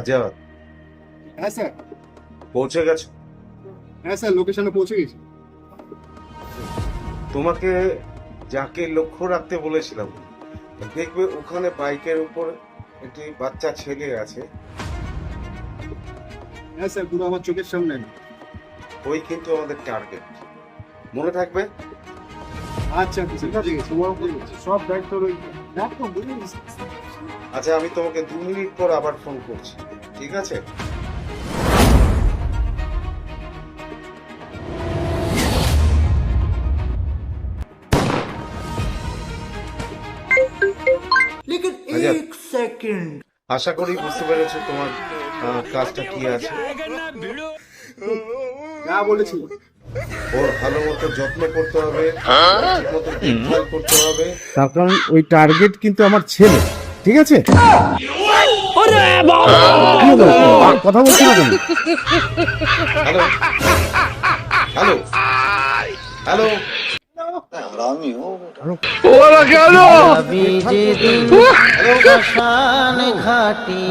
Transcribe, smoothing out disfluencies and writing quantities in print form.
আজাদ, হ্যাঁ স্যার। পৌঁছে গেছো? হ্যাঁ স্যার, লোকেশনে পৌঁছে গেছি। তোমাকে যাকে লক্ষ্য রাখতে বলেছিলাম, দেখবে ওখানে বাইকের উপর একটি বাচ্চা ছেলে আছে। হ্যাঁ স্যার, পুরো আমার চোখের সামনে। ওই কিন্তু আমাদের টার্গেট, মনে থাকবে? আচ্ছা ঠিক আছে, সব দায়িত্ব রয়েছে। একদম বুঝে গেছি। আচ্ছা, আমি তোমাকে 2 মিনিট পর আবার ফোন করছি, ঠিক আছে? लेकिन আজাদ, एक सेकंड আশা করি বুঝতে পেরেছো তোমার কাজটা কি আছে। যা বলেছি। ওর ভালো মতো যত্ন করতে হবে, ঠিক মতো দেখভাল করতে হবে। তার কারণ ওই টার্গেট কিন্তু আমার ছেলে, ঠিক আছে? কি হলো? কথা বলছি না কেন? হ্যালো হ্যালো হ্যালো, अभी जे दिन হ্যালো। शान घाटी